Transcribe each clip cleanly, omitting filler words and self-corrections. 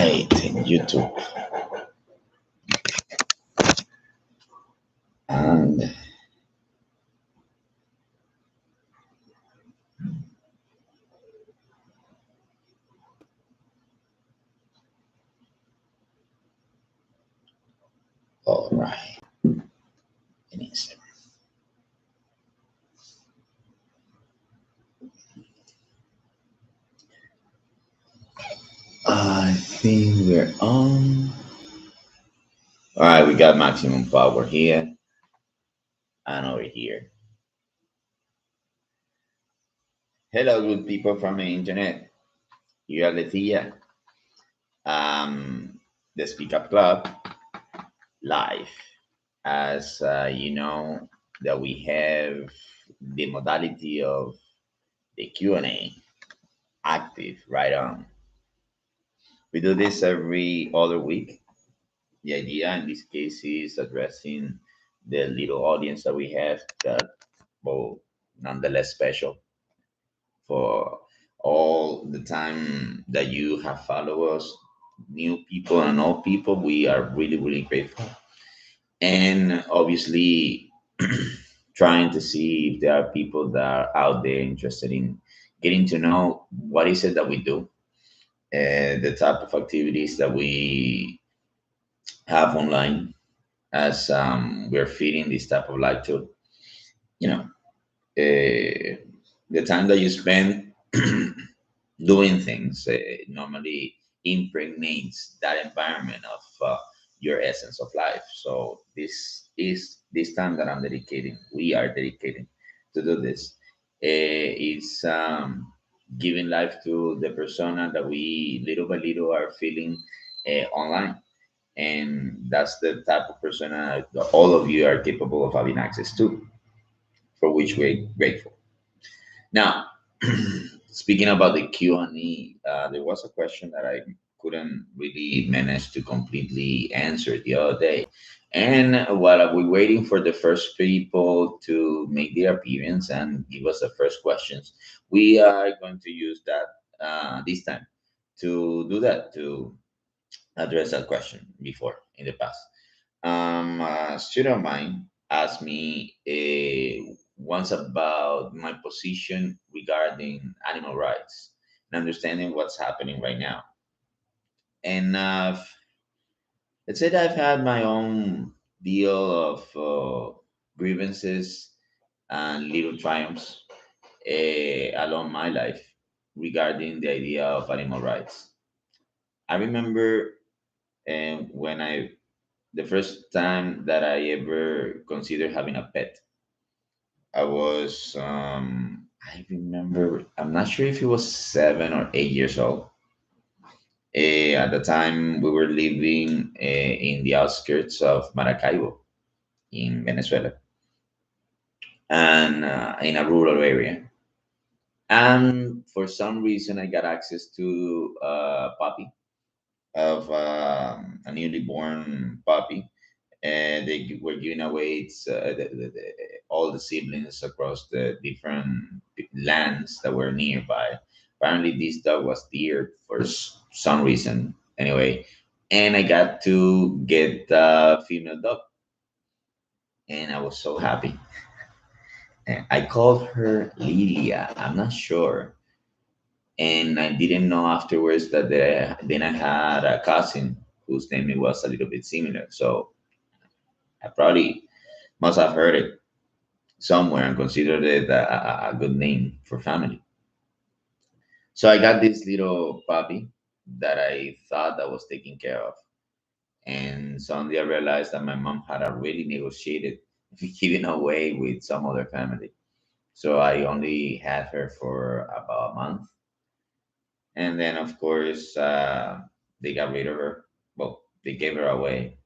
right in YouTube. And all right. In Instagram. I think we're on. All right, we got maximum power here and over here. Hello, good people from the internet. Here are A-lètheia, the Speak Up Club live. As you know, that we have the modality of the Q&A active right on. We do this every other week. The idea in this case is addressing the little audience that we have that, well, nonetheless special for all the time that you have followed us, new people and old people. We are really, really grateful. And obviously, trying to see if there are people that are out there interested in getting to know what is it that we do, the type of activities that we have online as we're feeding this type of life to, you know, the time that you spend doing things normally impregnates that environment of your essence of life. So this time that I'm dedicating, we are dedicating to do this. Is giving life to the persona that we little by little are feeling online, and that's the type of persona that all of you are capable of having access to, for which we're grateful. Now, speaking about the Q&A, there was a question that I couldn't really manage to completely answer the other day. And while we're waiting for the first people to make their appearance and give us the first questions, we are going to use that this time to do that, to address that question before in the past. A student of mine asked me once about my position regarding animal rights and understanding what's happening right now. And let's say that I've had my own deal of grievances and little triumphs along my life regarding the idea of animal rights. I remember when I the first time that I ever considered having a pet. I was, I remember, I'm not sure if it was 7 or 8 years old. At the time, we were living in the outskirts of Maracaibo in Venezuela and in a rural area. And for some reason, I got access to a puppy of a newly born puppy, and they were giving away all the siblings across the different lands that were nearby. Apparently, this dog was deer for some reason. Anyway, and I got to get the female dog, and I was so happy. And I called her Lydia. I'm not sure, and I didn't know afterwards that then I had a cousin whose name was a little bit similar. So I probably must have heard it somewhere and considered it a good name for family. So I got this little puppy that I thought I was taking care of. And suddenly I realized that my mom had already negotiated giving away with some other family. So I only had her for about a month. And then, of course, they got rid of her. Well, they gave her away.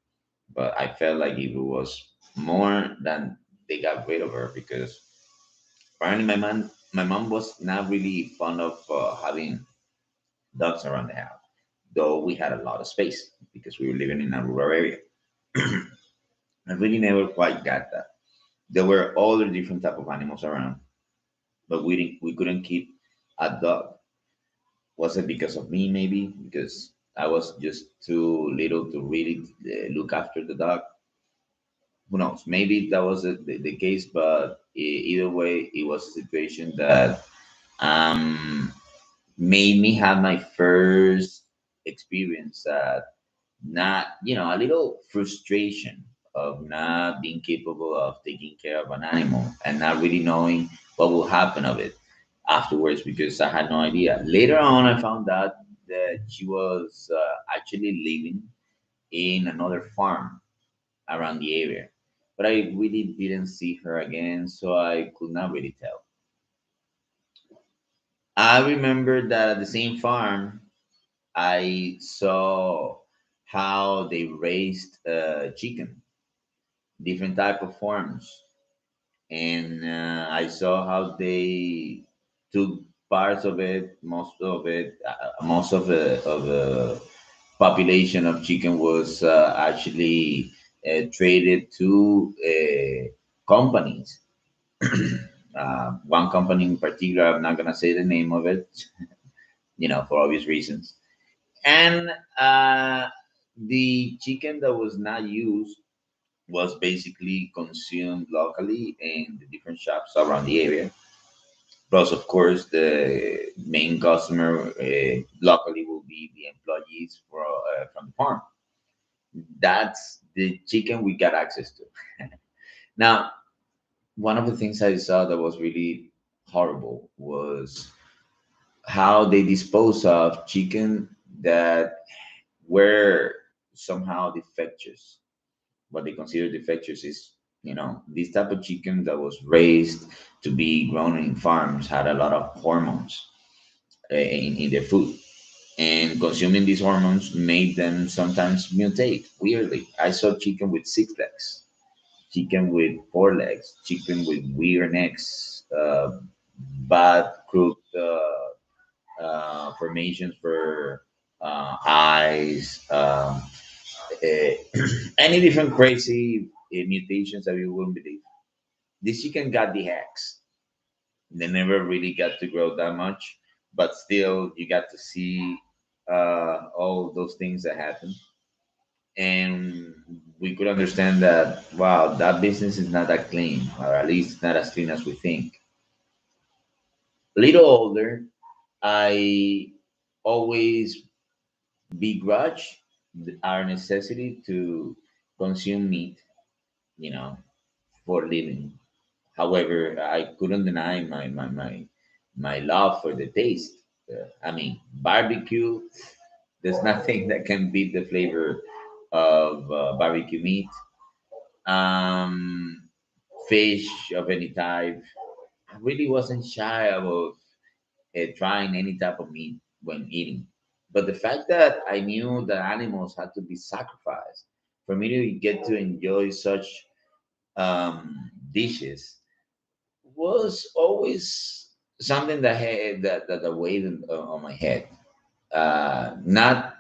But I felt like it was more than they got rid of her because apparently my mom was not really fond of having dogs around the house, though we had a lot of space because we were living in a rural area. I really never quite got that. There were all the different type of animals around, but we couldn't keep a dog. Was it because of me? Maybe because I was just too little to really look after the dog. Who knows? Maybe that was the case, but either way, it was a situation that um, made me have my first experience at not, a little frustration of not being capable of taking care of an animal and not really knowing what will happen of it afterwards because I had no idea. Later on, I found out that she was actually living in another farm around the area. But I really didn't see her again, so I could not really tell. I remember that at the same farm, I saw how they raised chicken, different type of farms, and I saw how they took parts of it, most of the population of chicken was actually traded to companies. One company in particular, I'm not gonna say the name of it, for obvious reasons. And the chicken that was not used was basically consumed locally in the different shops around the area. Plus, of course, the main customer locally will be the employees from the farm. That's the chicken we got access to. Now, one of the things I saw that was really horrible was how they dispose of chicken that were somehow defectious. What they consider defectious is, this type of chicken that was raised to be grown in farms had a lot of hormones in their food. And consuming these hormones made them sometimes mutate weirdly. I saw chicken with six legs, chicken with four legs, chicken with weird necks, bad crooked formations for eyes, any different crazy mutations that you wouldn't believe. This chicken got the hacks. They never really got to grow that much, but still, you got to see all those things that happen. And we could understand that, wow, that business is not that clean, or at least not as clean as we think. A little older, I always begrudge our necessity to consume meat, you know, for living. However, I couldn't deny my love for the taste. I mean, barbecue, there's nothing that can beat the flavor of barbecue meat. Um, Fish of any type. I really wasn't shy about trying any type of meat when eating. But the fact that I knew that animals had to be sacrificed for me to get to enjoy such dishes was always something that had that weighed on my head. Not,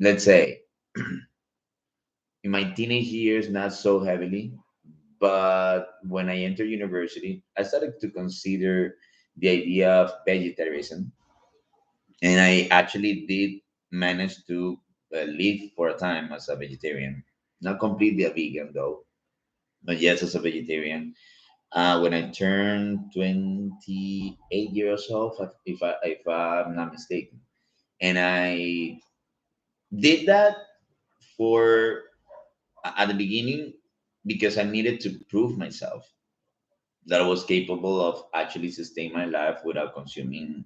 let's say, in my teenage years, not so heavily, but when I entered university, I started to consider the idea of vegetarianism, and I actually did manage to live for a time as a vegetarian. Not completely a vegan though, but yes, as a vegetarian. When I turned 28 years old, if I'm not mistaken, and I did that for at the beginning because I needed to prove myself that I was capable of actually sustain my life without consuming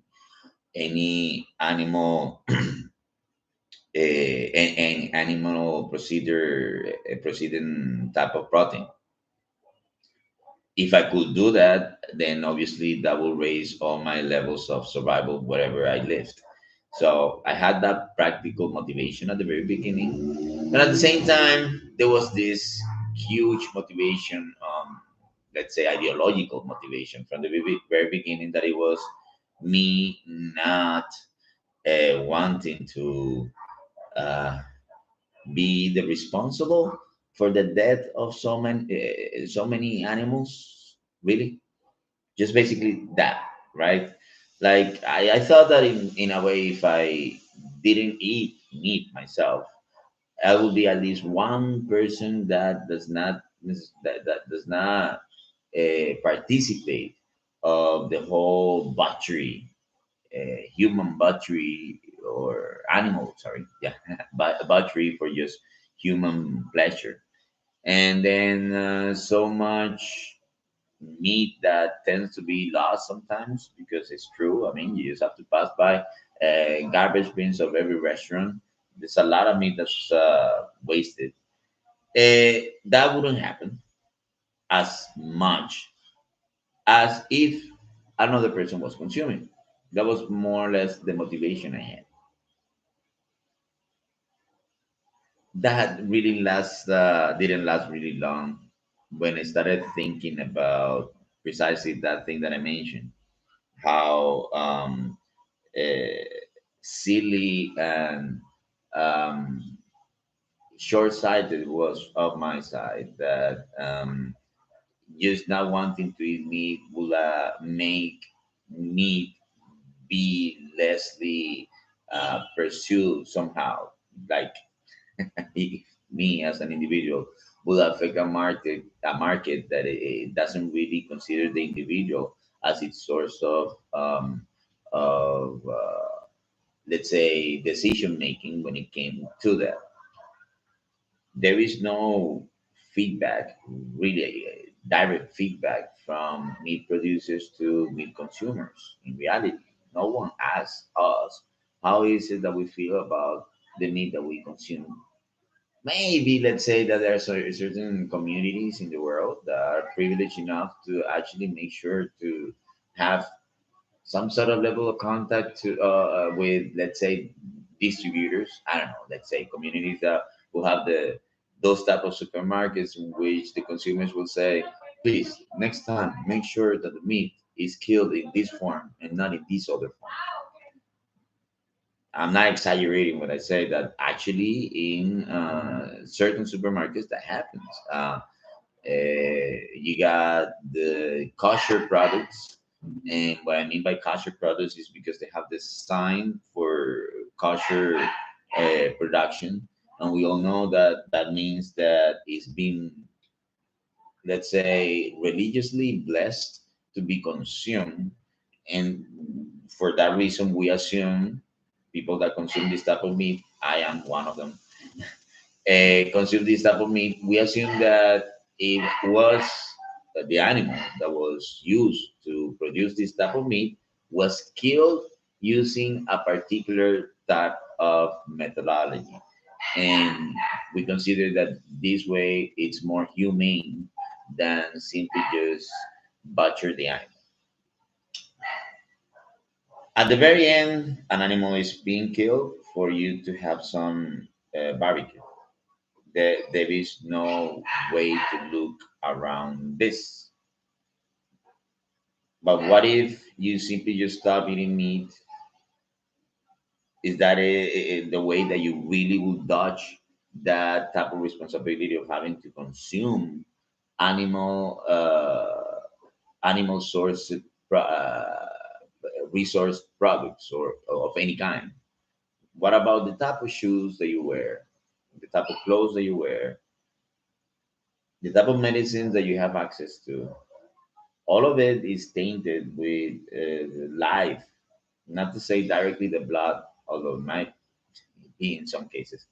any animal any animal proceeding type of protein. If I could do that, then obviously that will raise all my levels of survival wherever I lived. So I had that practical motivation at the very beginning. But at the same time, there was this huge motivation, let's say ideological motivation from the very beginning, that it was me not wanting to uh, be the responsible for the death of so many animals. Really, just basically that, right? Like I thought that in a way, if I didn't eat meat myself, I will be at least one person that does not that does not participate of the whole butchery, human butchery or animal, sorry, yeah, but butchery for just human pleasure. And then so much meat that tends to be lost sometimes because it's true. I mean, you just have to pass by garbage bins of every restaurant. There's a lot of meat that's wasted. That wouldn't happen as much as if another person was consuming. That was more or less the motivation I had. That really didn't last really long when I started thinking about precisely that thing that I mentioned, how uh, silly and um, short-sighted it was of my side that just not wanting to eat meat will make meat be lessly pursued somehow. Like if me as an individual will affect a market that it doesn't really consider the individual as its source of let's say decision making when it came to that. There is no feedback, really direct feedback from meat producers to meat consumers. In reality, no one asks us how is it that we feel about the meat that we consume. Maybe let's say that there are certain communities in the world that are privileged enough to actually make sure to have some sort of level of contact with, let's say, distributors. I don't know, let's say communities that will have those type of supermarkets in which the consumers will say, please, next time, make sure that the meat is killed in this form and not in this other form. I'm not exaggerating when I say that actually in certain supermarkets that happens. You got the kosher products, and what I mean by kosher products is because they have this sign for kosher production, and we all know that that means that it's been, let's say, religiously blessed to be consumed, and for that reason, we assume people that consume this type of meat, I am one of them, consume this type of meat, we assume that it was the animal that was used to produce this type of meat was killed using a particular type of methodology. And we consider that this way it's more humane than simply just butcher the animal. At the very end, an animal is being killed for you to have some barbecue. There is no way to look around this. But what if you simply just stop eating meat? Is that the way that you really would dodge that type of responsibility of having to consume animal animal source resource products or of any kind? What about the type of shoes that you wear, the type of clothes that you wear, the type of medicines that you have access to? All of it is tainted with life, not to say directly the blood, although it might be in some cases,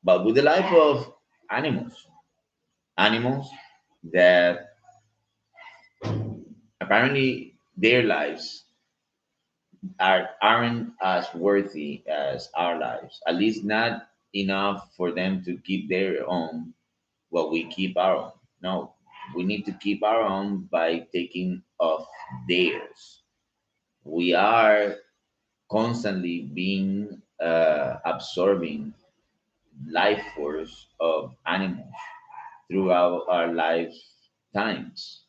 but with the life of animals. Animals that apparently their lives aren't as worthy as our lives, at least not enough for them to keep their own while we keep our own. No, we need to keep our own by taking off theirs. We are constantly being absorbing life force of animals throughout our lifetimes.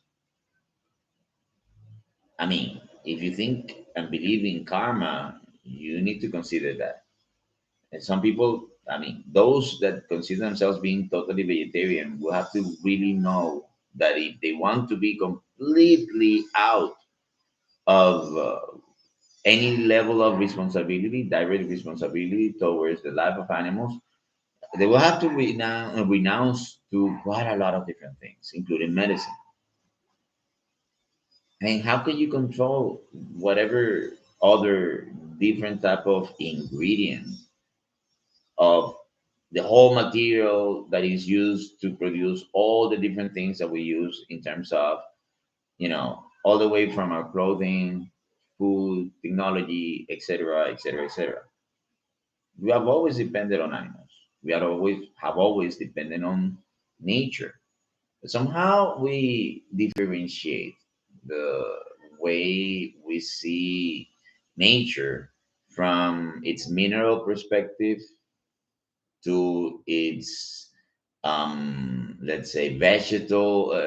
I mean, if you think and believe in karma, you need to consider that. And some people, I mean, those that consider themselves being totally vegetarian will have to really know that if they want to be completely out of any level of responsibility, direct responsibility towards the life of animals, they will have to renounce to quite a lot of different things, including medicine. And how can you control whatever other different type of ingredient of the whole material that is used to produce all the different things that we use in terms of, all the way from our clothing, food, technology, etc., etc., etc. We have always depended on animals. We have always depended on nature. Somehow we differentiate the way we see nature from its mineral perspective to its, let's say, vegetable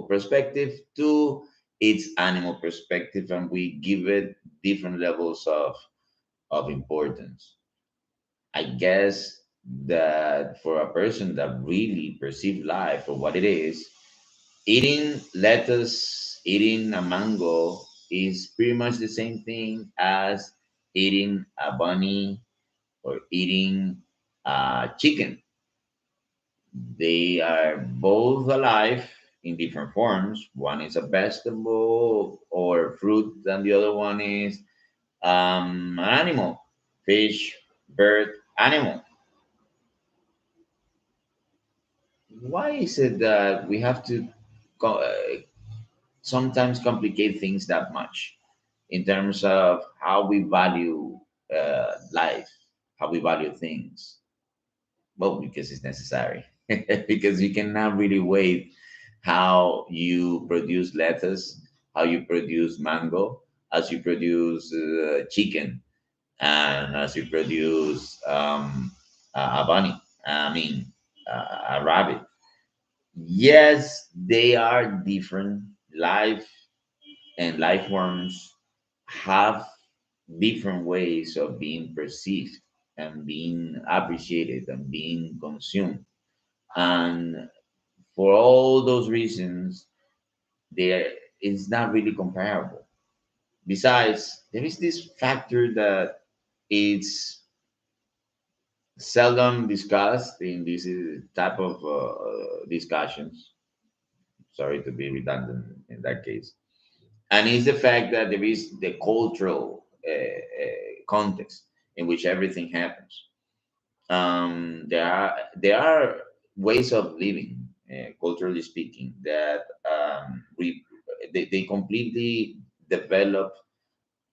perspective to its animal perspective, and we give it different levels of importance. I guess that for a person that really perceives life for what it is, eating lettuce, eating a mango is pretty much the same thing as eating a bunny or eating chicken. They are both alive in different forms. One is a vegetable or fruit, and the other one is an animal, fish, bird, animal. Why is it that we have to sometimes complicate things that much in terms of how we value life, how we value things? Well, because it's necessary. Because you cannot really wait how you produce lettuce, how you produce mango, as you produce chicken, and as you produce a bunny. I mean, a rabbit. Yes, they are different. Life and life forms have different ways of being perceived and being appreciated and being consumed. And for all those reasons, there is not really comparable. Besides, there is this factor that it's seldom discussed in this type of discussions. Sorry to be redundant in that case. And it's the fact that there is the cultural context in which everything happens. There are ways of living, culturally speaking, that they completely develop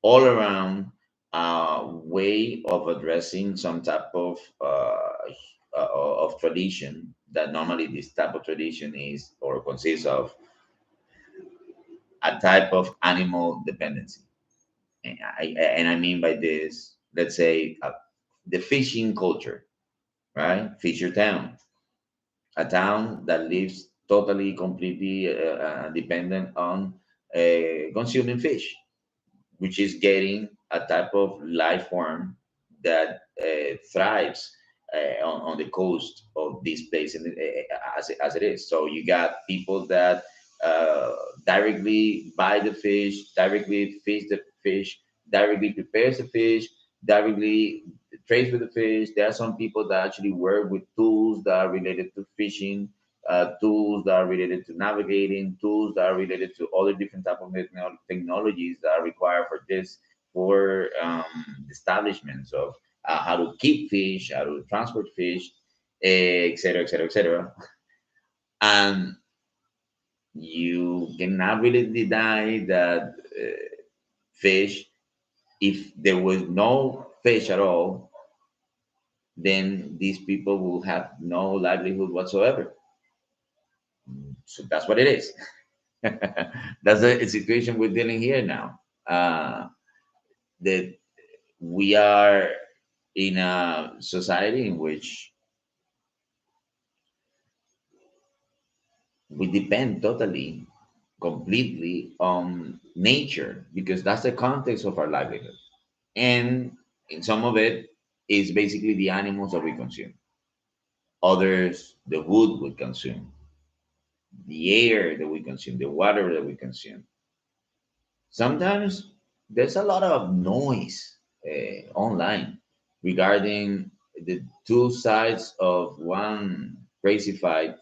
all around a way of addressing some type of tradition, that normally this type of tradition is or consists of a type of animal dependency. And I mean by this, let's say, the fishing culture, right? Fisher town, a town that lives totally, completely dependent on consuming fish, which is getting a type of life form that thrives on the coast of this place, and as it is. So you got people that uh, directly buy the fish, directly fish the fish, directly prepares the fish, directly trades with the fish. There are some people that actually work with tools that are related to fishing, tools that are related to navigating, tools that are related to other different type of technologies that are required for this, for establishments of how to keep fish, how to transport fish, et cetera, et cetera, et cetera. And you cannot really deny that fish, if there was no fish at all, then these people will have no livelihood whatsoever. So that's what it is. That's the situation we're dealing here now. That we are in a society in which we depend totally, completely on nature, because that's the context of our livelihood. And in some of it is basically the animals that we consume, others, the wood we consume, the air that we consume, the water that we consume. Sometimes there's a lot of noise online regarding the two sides of one crazy fight,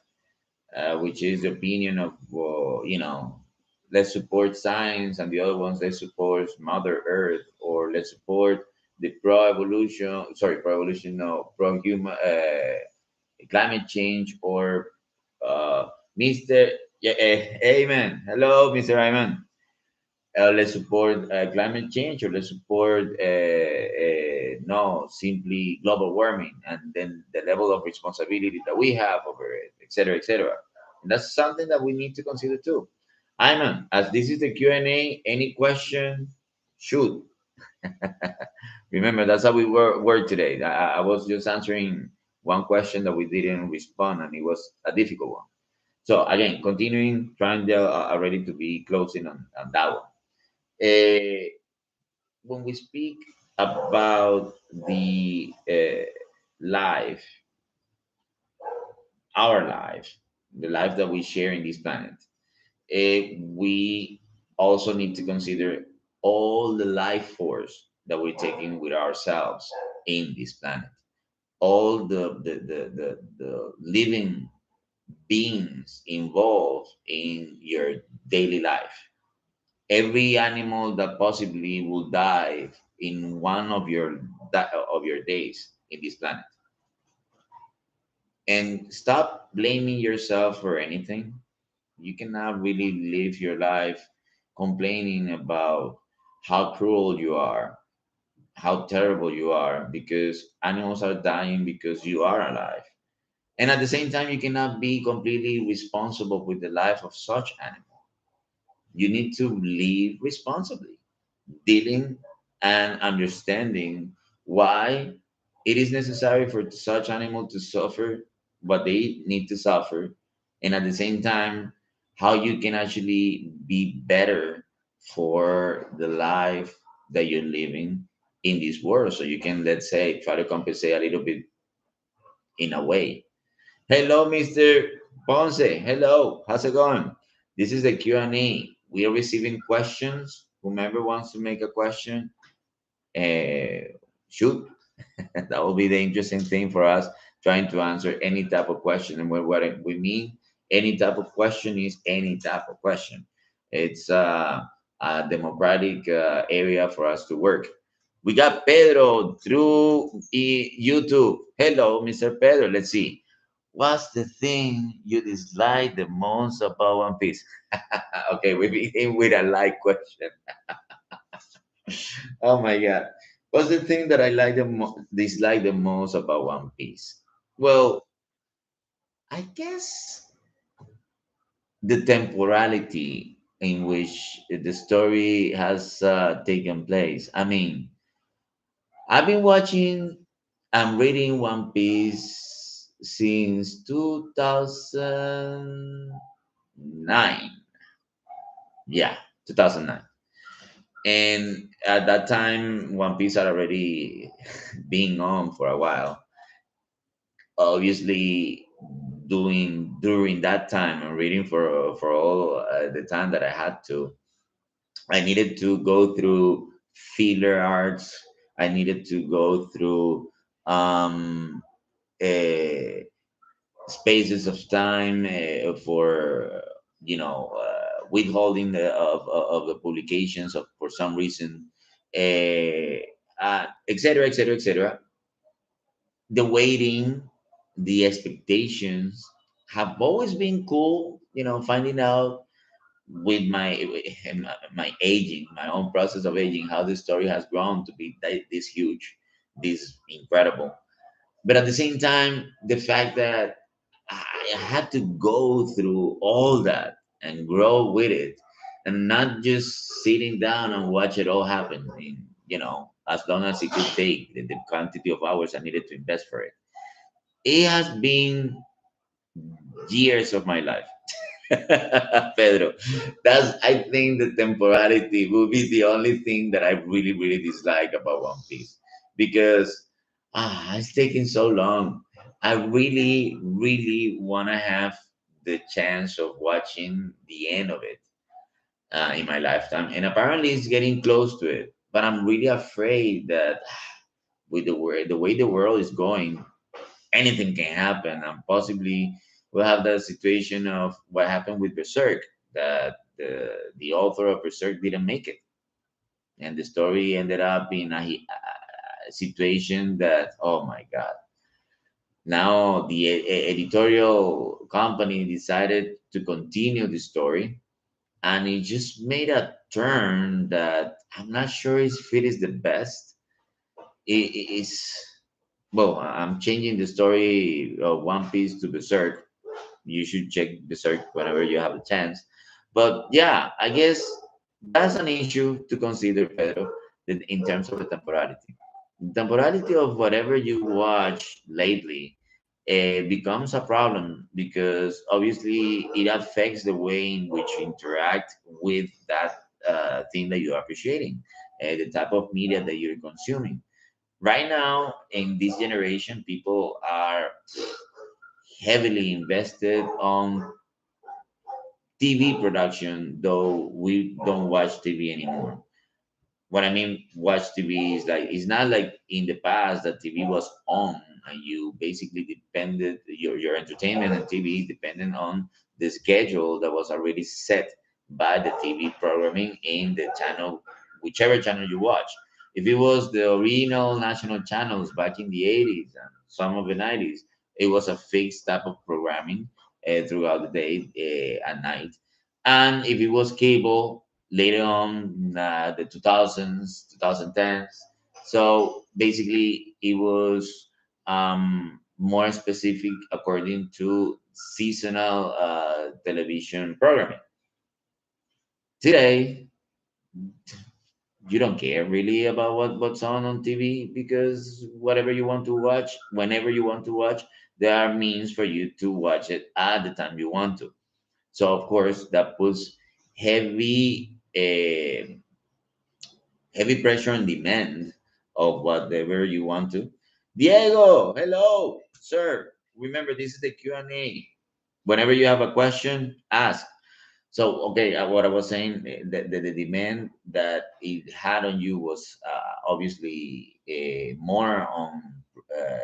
which is the opinion of, let's support science, and the other ones, let's support Mother Earth, or let's support the pro evolution, no, pro human climate change, or Mr. Yeah, Amen. Hello, Mr. Ayman. Let's support climate change, or let's support no, simply global warming, and then the level of responsibility that we have over it, etc., etc. And that's something that we need to consider too. Ayman, as this is the Q&A, any question, shoot. Remember, that's how we were today. I was just answering one question that we didn't respond, and it was a difficult one. So again, continuing, trying to already to be closing on that one. Uh, when we speak about the life, our life, the life that we share in this planet, we also need to consider all the life force that we're taking with ourselves in this planet, all the living beings involved in your daily life. Every animal that possibly will die in one of your days in this planet. And stop blaming yourself for anything. You cannot really live your life complaining about how cruel you are, how terrible you are, because animals are dying because you are alive. And at the same time, you cannot be completely responsible with the life of such animal. You need to live responsibly, dealing and understanding why it is necessary for such animal to suffer what they need to suffer, and at the same time how you can actually be better for the life that you're living in this world, so you can, let's say, try to compensate a little bit in a way. Hello, Mr. Ponce. Hello, how's it going? This is the Q&A. We are receiving questions. Whomever wants to make a question, uh, shoot. That will be the interesting thing for us, trying to answer any type of question. And what we mean, any type of question is any type of question. It's a democratic area for us to work. We got Pedro through YouTube. Hello, Mr. Pedro. Let's see. What's the thing you dislike the most about One Piece? Okay, we begin with a like question. Oh my God. What's the thing that I dislike the most about One Piece? Well, I guess the temporality in which the story has taken place. I mean, I've been watching and reading One Piece since 2009. Yeah, 2009. And at that time, One Piece had already been on for a while. Obviously, doing during that time and reading for all the time that I had to, I needed to go through filler arts. I needed to go through um, uh, spaces of time for withholding of the publications of for some reason, etc., etc., etc. The waiting, the expectations have always been cool. Finding out with my aging, my own process of aging, how this story has grown to be this huge, this incredible. But at the same time, the fact that I had to go through all that and grow with it, and not just sitting down and watch it all happen in, as long as it could take the quantity of hours I needed to invest for it. It has been years of my life. Pedro, that's, I think the temporality will be the only thing that I really, really dislike about One Piece, because it's taking so long. I really, really want to have the chance of watching the end of it. in my lifetime, and apparently it's getting close to it. But I'm really afraid that with the way the world is going, anything can happen, and possibly we'll have the situation of what happened with Berserk, that the author of Berserk didn't make it, and the story ended up in a situation that, oh my god, now the editorial company decided to continue the story, and it just made a turn that I'm not sure if it is the best. It is, well, I'm changing the story of One Piece to Berserk. You should check Berserk whenever you have a chance. But yeah, I guess that's an issue to consider, Pedro, that in terms of the temporality. The temporality of whatever you watch lately becomes a problem because obviously it affects the way in which you interact with that thing that you're appreciating, the type of media that you're consuming. Right now, in this generation, people are heavily invested on TV production, though we don't watch TV anymore. What I mean, watch TV is like, it's not like in the past that TV was on and you basically depended your entertainment and TV depended on the schedule that was already set by the TV programming in the channel, whichever channel you watch. If it was the original national channels back in the 80s and some of the 90s, it was a fixed type of programming throughout the day at night. And if it was cable, later on, the 2000s, 2010s. So basically, it was more specific according to seasonal television programming. Today, you don't care really about what's on TV because whatever you want to watch, whenever you want to watch, there are means for you to watch it at the time you want to. So, of course, that puts heavy. Heavy pressure and demand of whatever you want to. Diego, hello, sir. Remember, this is the Q&A. Whenever you have a question, ask. So, okay, what I was saying, the demand that it had on you was obviously more on uh,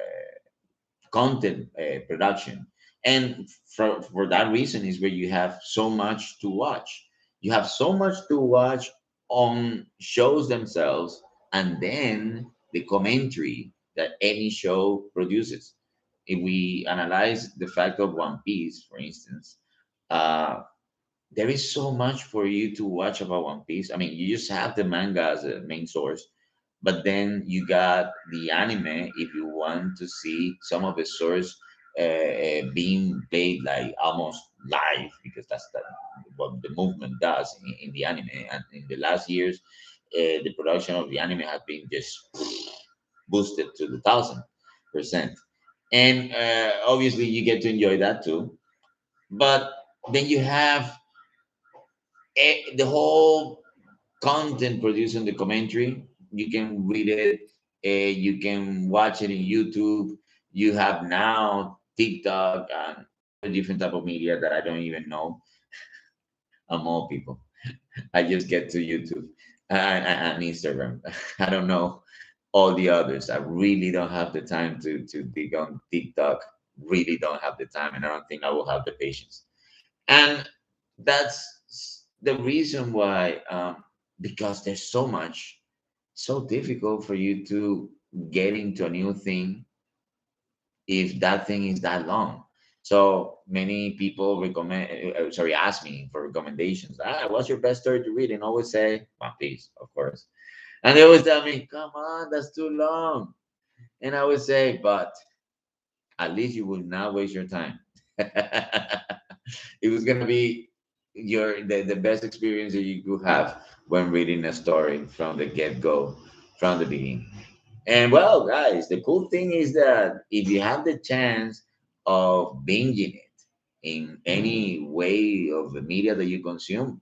content production, and for that reason is where you have so much to watch. You have so much to watch on shows themselves, and then the commentary that any show produces. If we analyze the fact of One Piece, for instance, uh, there is so much for you to watch about One Piece. I mean, you just have the manga as a main source, but then you got the anime if you want to see some of the source being played like almost live, because what the movement does in the anime. And in the last years, the production of the anime has been just boosted to the 1000%. And obviously, you get to enjoy that too. But then you have the whole content produced in the commentary. You can read it, you can watch it in YouTube. You have now TikTok and other different type of media that I don't even know. I'm all people. I just get to YouTube and Instagram. I don't know all the others. I really don't have the time to dig on TikTok. Really don't have the time, and I don't think I will have the patience. And that's the reason why, because there's so much, so difficult for you to get into a new thing if that thing is that long. So many people ask me for recommendations. What's your best story to read? And I always say One Piece, of course. And they always tell me, come on, that's too long. And I would say, but at least you will not waste your time. It was gonna be the best experience that you could have when reading a story from the get-go, from the beginning. And well, guys, the cool thing is that if you have the chance of binging it in any way of the media that you consume,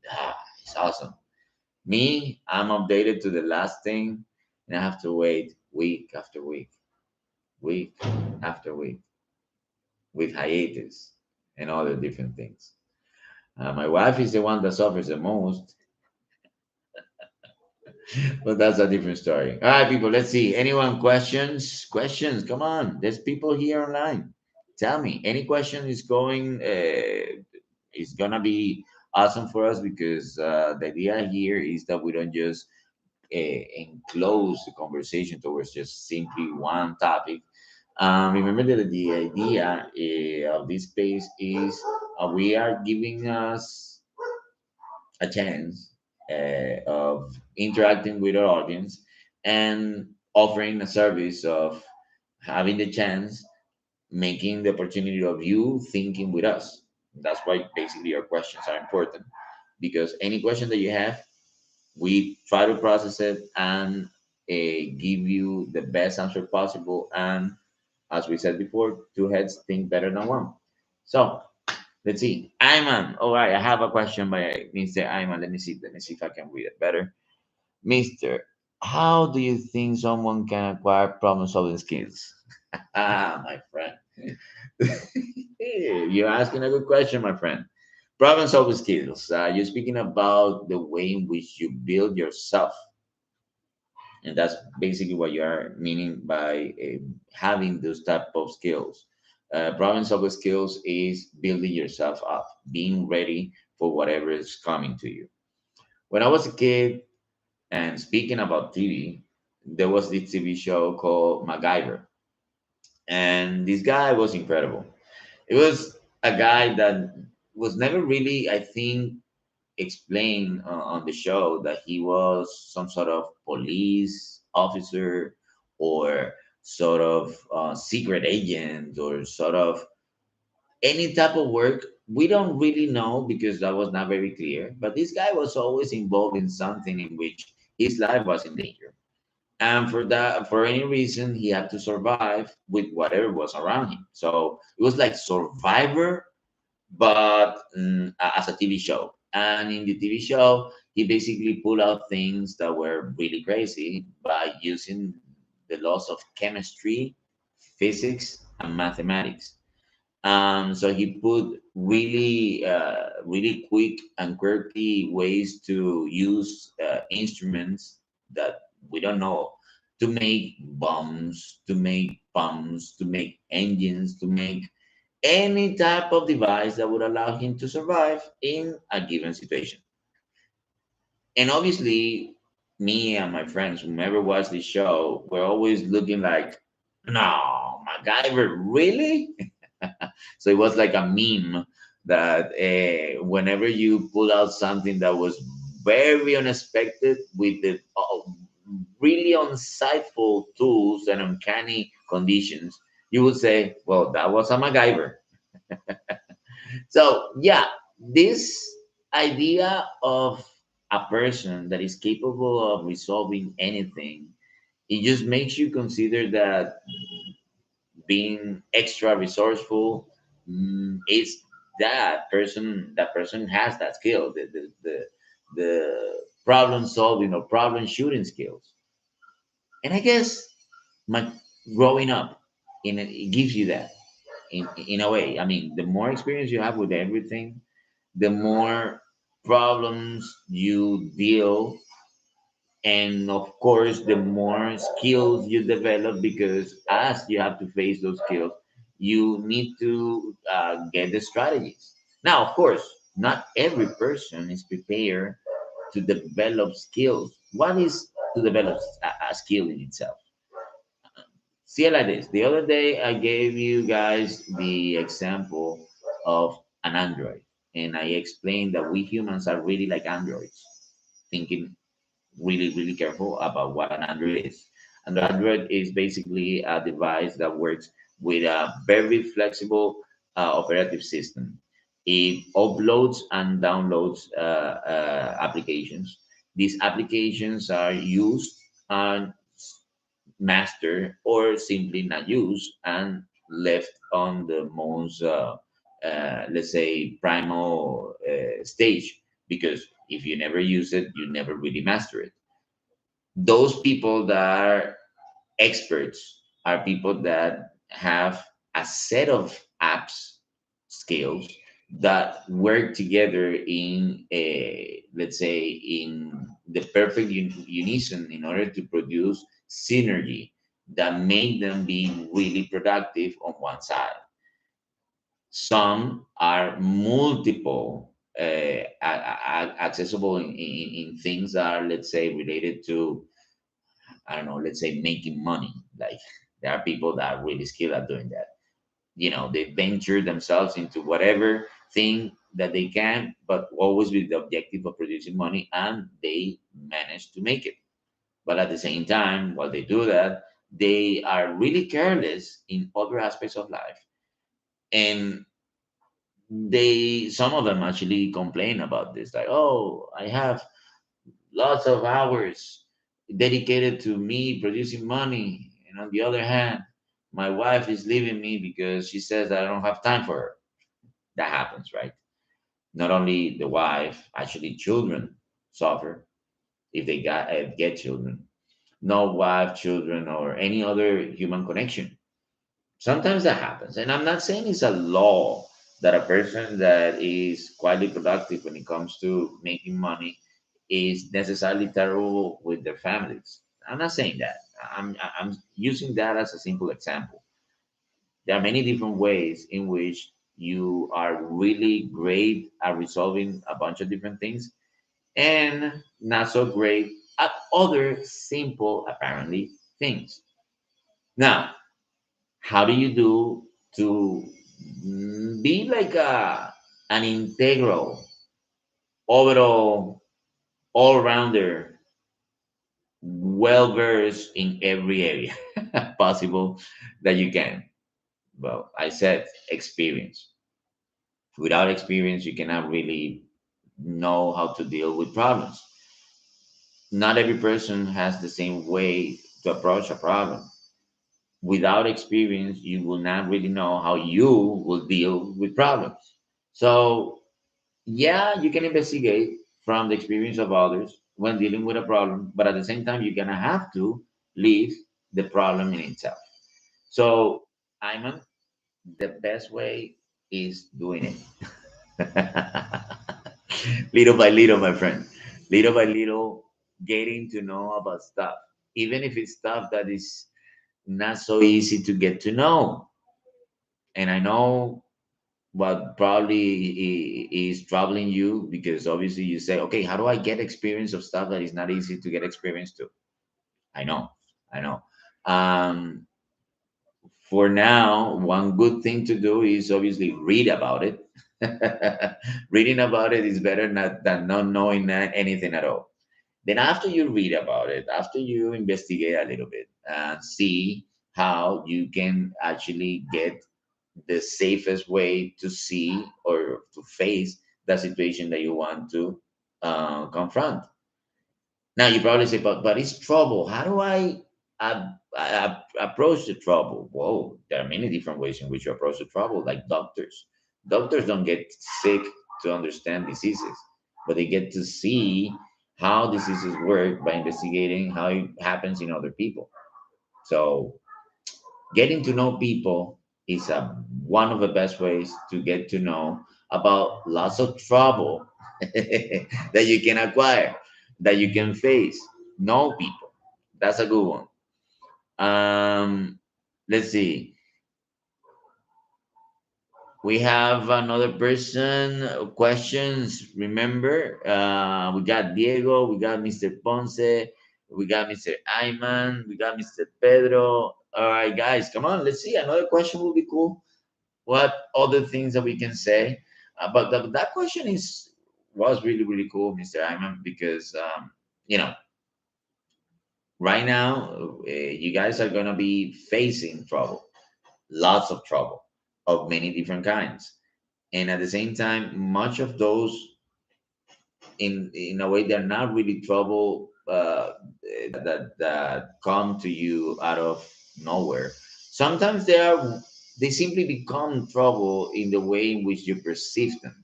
it's awesome. Me, I'm updated to the last thing, and I have to wait week after week, week after week, with hiatus and other different things. My wife is the one that suffers the most But that's a different story. All right, people, let's see. Anyone questions? Questions, come on. There's people here online. Tell me, any question is gonna be awesome for us because the idea here is that we don't just enclose the conversation towards just simply one topic. Remember that the idea of this space is we are giving us a chance of interacting with our audience and offering a service of having the chance, making the opportunity of you thinking with us. That's why basically your questions are important because any question that you have, we try to process it and give you the best answer possible. And as we said before, two heads think better than one. So let's see. Ayman. All right, I have a question by Mr. Ayman. Let me see. Let me see if I can read it better. Mister, how do you think someone can acquire problem solving skills? Ah, my friend. You're asking a good question, my friend. Problem solving skills. You're speaking about the way in which you build yourself, and that's basically what you are meaning by having those type of skills. Problem solving skills is building yourself up, being ready for whatever is coming to you. When I was a kid, and speaking about TV, there was this TV show called MacGyver, and this guy was incredible. It was a guy that was never really, I think, explained on the show that he was some sort of police officer or sort of secret agent or sort of any type of work. We don't really know because that was not very clear. But this guy was always involved in something in which his life was in danger. And for that, for any reason, he had to survive with whatever was around him. So it was like Survivor, but as a TV show. And in the TV show, he basically pulled out things that were really crazy by using the laws of chemistry, physics, and mathematics. So he put really quick and quirky ways to use instruments that we don't know to make bombs, to make pumps, to make engines, to make any type of device that would allow him to survive in a given situation. And obviously, me and my friends, whomever watched the show, were always looking like, no, MacGyver, really? So it was like a meme that whenever you pull out something that was very unexpected with the really insightful tools and uncanny conditions, you would say, well, that was a MacGyver. So yeah, this idea of a person that is capable of resolving anything, it just makes you consider that being extra resourceful is that person has that skill, the problem solving or problem shooting skills. And I guess my growing up it gives you that in a way. I mean, the more experience you have with everything, the more problems you deal, and of course the more skills you develop, because as you have to face those skills, you need to get the strategies. Now of course, not every person is prepared to develop skills. What is to develop a skill in itself? See it like this. The other day, I gave you guys the example of an Android, and I explained that we humans are really like androids, thinking really careful about what an Android is. And the Android is basically a device that works with a very flexible operative system. It uploads and downloads applications. These applications are used and mastered, or simply not used and left on the most, let's say, primal stage. Because if you never use it, you never really master it. Those people that are experts are people that have a set of apps skills that work together in a, let's say, in the perfect unison in order to produce synergy that make them be really productive on one side. Some are multiple accessible in things that are, let's say, related to, I don't know, let's say making money. Like there are people that are really skilled at doing that. They venture themselves into whatever thing that they can, but always with the objective of producing money, and they manage to make it. But at the same time, while they do that, they are really careless in other aspects of life. And some of them actually complain about this, like, oh, I have lots of hours dedicated to me producing money, and on the other hand, my wife is leaving me because she says that I don't have time for her. That happens, right? Not only the wife, actually children suffer if they get children. No wife, children, or any other human connection. Sometimes that happens, and I'm not saying it's a law that a person that is quietly productive when it comes to making money is necessarily terrible with their families. I'm not saying that. I'm using that as a simple example. There are many different ways in which you are really great at resolving a bunch of different things and not so great at other simple, apparently, things. Now, how do you do to be like an integral, overall, all rounder, well versed in every area possible that you can? Well, I said experience. Without experience, you cannot really know how to deal with problems. Not every person has the same way to approach a problem. Without experience, you will not really know how you will deal with problems. So, yeah, you can investigate from the experience of others when dealing with a problem, but at the same time, you're gonna have to leave the problem in itself. So, Iman, the best way is doing it. Little by little, my friend. Little by little, getting to know about stuff, even if it's stuff that is not so easy to get to know. And I know what probably is troubling you, because obviously you say, okay, how do I get experience of stuff that is not easy to get experience to? I know, I know. Um, for now, one good thing to do is obviously read about it. Reading about it is better than not knowing anything at all. Then after you read about it, after you investigate a little bit and see how you can actually get the safest way to see or to face the situation that you want to confront. Now you probably say, but it's trouble. How do I approach the trouble? Whoa, there are many different ways in which you approach the trouble. Like doctors, doctors don't get sick to understand diseases, but they get to see how diseases work by investigating how it happens in other people. So getting to know people is one of the best ways to get to know about lots of trouble that you can acquire, that you can face. Know people. That's a good one. Let's see. We have another person. Questions. Remember, we got Diego, we got Mr. Ponce, we got Mr. Ayman, we got Mr. Pedro. All right, guys, come on. Let's see. Another question will be cool. What other things that we can say? But that question was really really cool, Mr. Ayman, because you know right now you guys are gonna be facing trouble, lots of trouble of many different kinds, and at the same time, much of those in a way they're not really trouble that come to you out of nowhere. Sometimes they simply become trouble in the way in which you perceive them,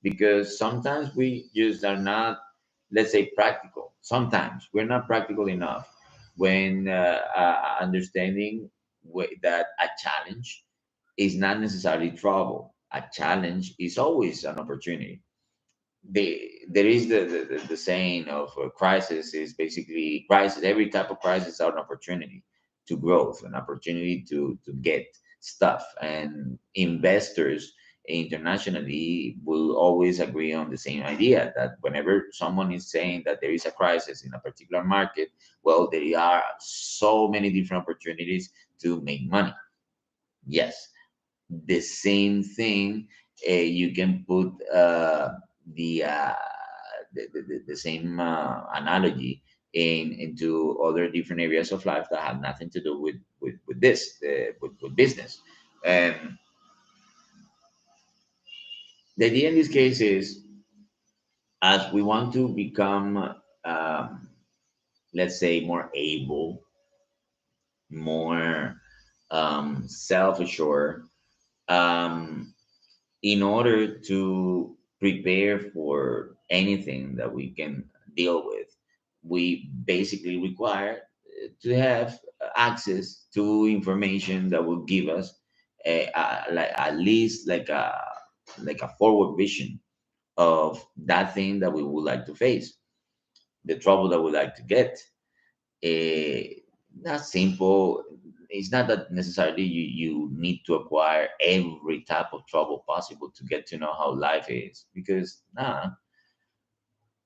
because sometimes we just are not, let's say, practical. Sometimes we're not practical enough when understanding that a challenge is not necessarily trouble. a challenge is always an opportunity. There is the saying of crisis is basically crisis. Every type of crisis is an opportunity to growth, an opportunity to get stuff. And investors internationally will always agree on the same idea that whenever someone is saying that there is a crisis in a particular market, well, there are so many different opportunities to make money. Yes, the same thing. You can put the, uh, the same analogy into other different areas of life that have nothing to do with this with business. And the idea in this case is, as we want to become, um, let's say, more able, more self-assured, um, in order to prepare for anything that we can deal with, we basically require to have access to information that will give us like at least like a forward vision of that thing that we would like to face, the trouble that we like to get. eh, Not simple. It's not that necessarily you need to acquire every type of trouble possible to get to know how life is, because nah.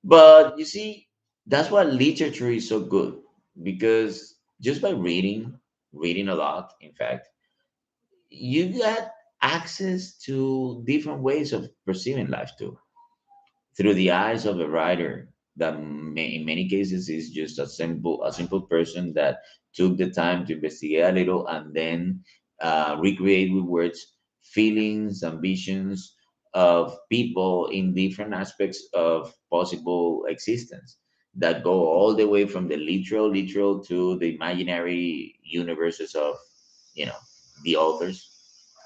But you see, that's why literature is so good, because just by reading a lot, in fact, you get access to different ways of perceiving life too, through the eyes of a writer that in many cases is just a simple person that took the time to investigate a little and then recreate with words feelings, ambitions of people in different aspects of possible existence, that go all the way from the literal to the imaginary universes of, you know, the authors.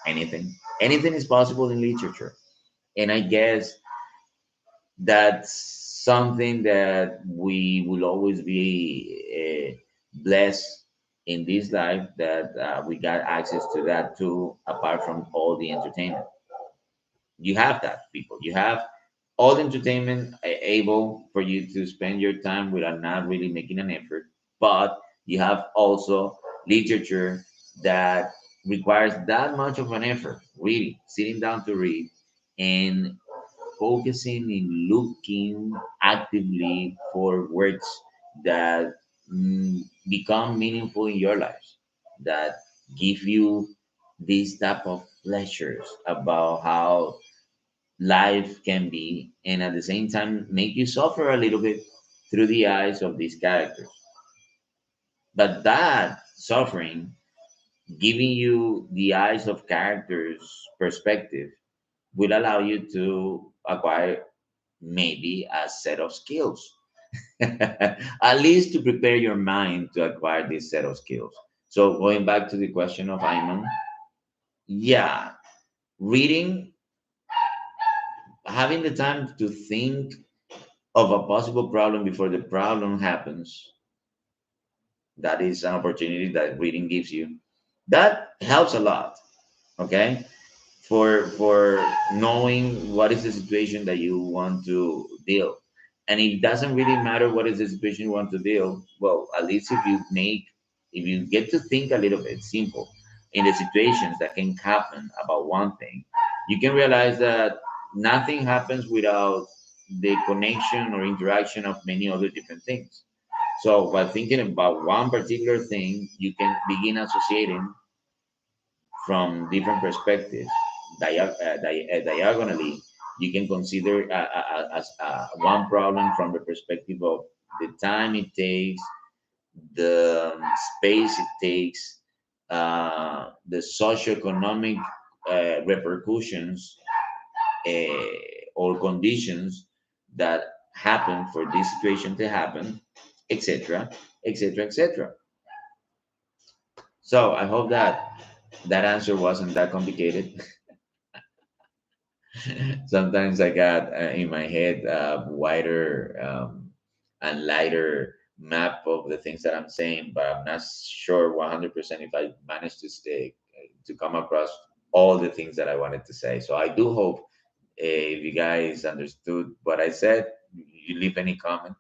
Anything is possible in literature. And I guess that's something that we will always be blessed in this life, that we got access to that too, apart from all the entertainment. You have that, people. You have all the entertainment able for you to spend your time without not really making an effort, but you have also literature that requires that much of an effort, reading, sitting down to read, and focusing in looking actively for words that become meaningful in your lives, that give you these type of pleasures about how life can be, and at the same time make you suffer a little bit through the eyes of these characters. But that suffering, giving you the eyes of characters perspective, will allow you to acquire maybe a set of skills, at least to prepare your mind to acquire this set of skills. So going back to the question of Ayman, yeah, reading, having the time to think of a possible problem before the problem happens, that is an opportunity that reading gives you. That helps a lot. Okay, for knowing what is the situation that you want to deal. And it doesn't really matter what is the situation you want to deal. Well, at least if you get to think a little bit simple in the situations that can happen about one thing, you can realize that nothing happens without the connection or interaction of many other different things. So by thinking about one particular thing, you can begin associating from different perspectives, diagonally. You can consider as one problem from the perspective of the time it takes, the space it takes, the socioeconomic repercussions or conditions that happen for this situation to happen, etc., etc., etc. So I hope that that answer wasn't that complicated. Sometimes I got in my head a wider and lighter map of the things that I'm saying, but I'm not sure 100% if I managed to stay to come across all the things that I wanted to say. So I do hope if you guys understood what I said, you leave any comment.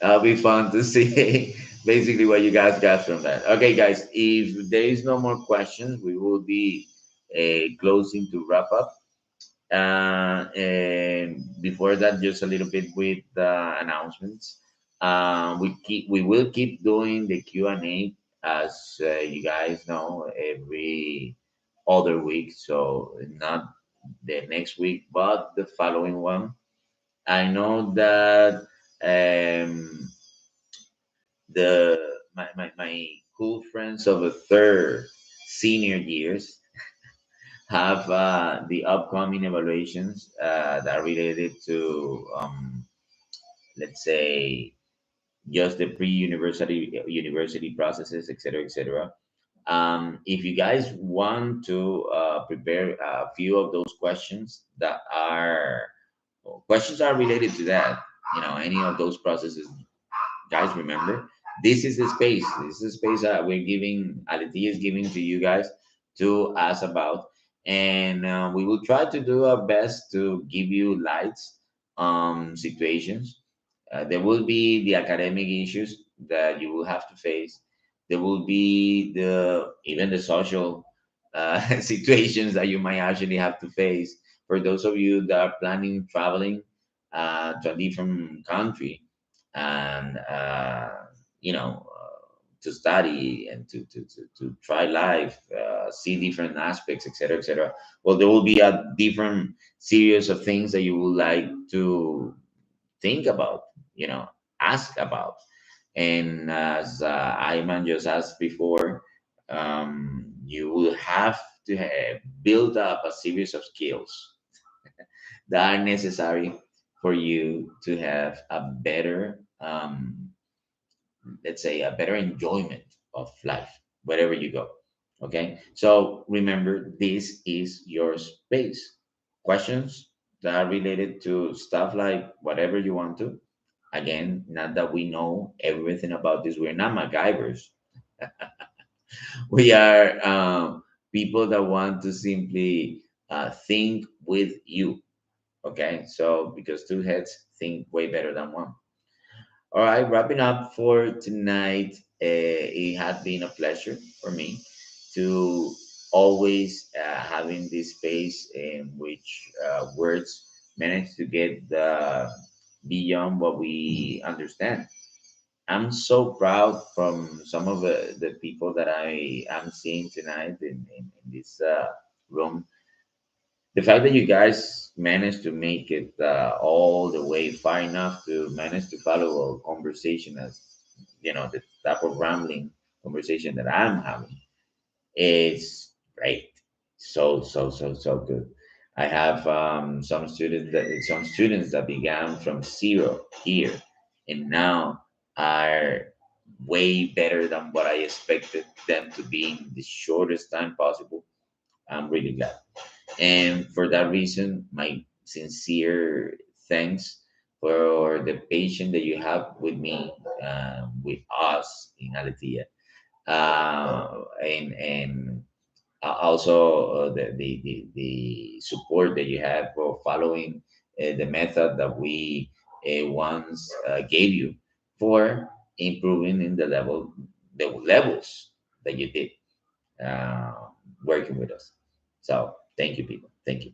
It'll be fun to see basically what you guys got from that. Okay, guys, if there is no more questions, we will be closing to wrap up. And before that, just a little bit with the announcements. We will keep doing the Q&A, as you guys know, every other week. So not the next week, but the following one. I know that um, my cool friends of the third senior years have the upcoming evaluations that are related to, let's say, just the pre-university processes, etc., etc. If you guys want to prepare a few of those questions are related to that, any of those processes, guys, remember, this is the space. This is the space that we're giving, A-lètheia is giving to you guys to ask about. And we will try to do our best to give you lights situations. There will be the academic issues that you will have to face. There will be even the social situations that you might actually have to face. For those of you that are planning traveling to a different country, and to study and to try life, see different aspects, etc., etc. Well, there will be a different series of things that you would like to think about, ask about. And as Ayman just asked before, you will have to build up a series of skills that are necessary for you to have a better, let's say, a better enjoyment of life wherever you go. Okay, so remember, this is your space. Questions that are related to stuff like whatever you want to. Again, not that we know everything about this. We're not MacGyvers. We are people that want to simply think with you. Okay, so because two heads think way better than one. All right, wrapping up for tonight. It has been a pleasure for me to always having this space in which words manage to get beyond what we understand. I'm so proud from some of the people that I am seeing tonight in this room. The fact that you guys managed to make it all the way far enough to manage to follow a conversation as the type of rambling conversation that I'm having is great. So good. I have some students that began from zero here and now are way better than what I expected them to be in the shortest time possible. I'm really glad. And for that reason, my sincere thanks for the patience that you have with me, with us in A-lètheia, and also the support that you have for following the method that we once gave you for improving in the levels that you did uh, working with us. So thank you, people. Thank you.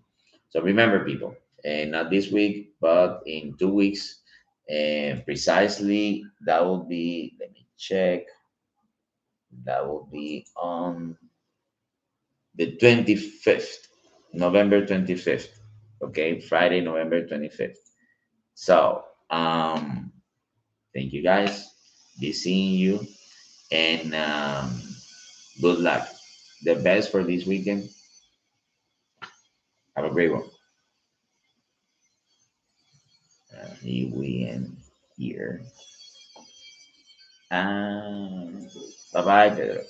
So remember, people, and not this week, but in 2 weeks, and precisely that will be. Let me check. That will be on the 25th, November 25th. Okay, Friday, November 25th. So thank you, guys. Be seeing you, and good luck. The best for this weekend. Have a great one. Here we end here. And bye bye, Pedro.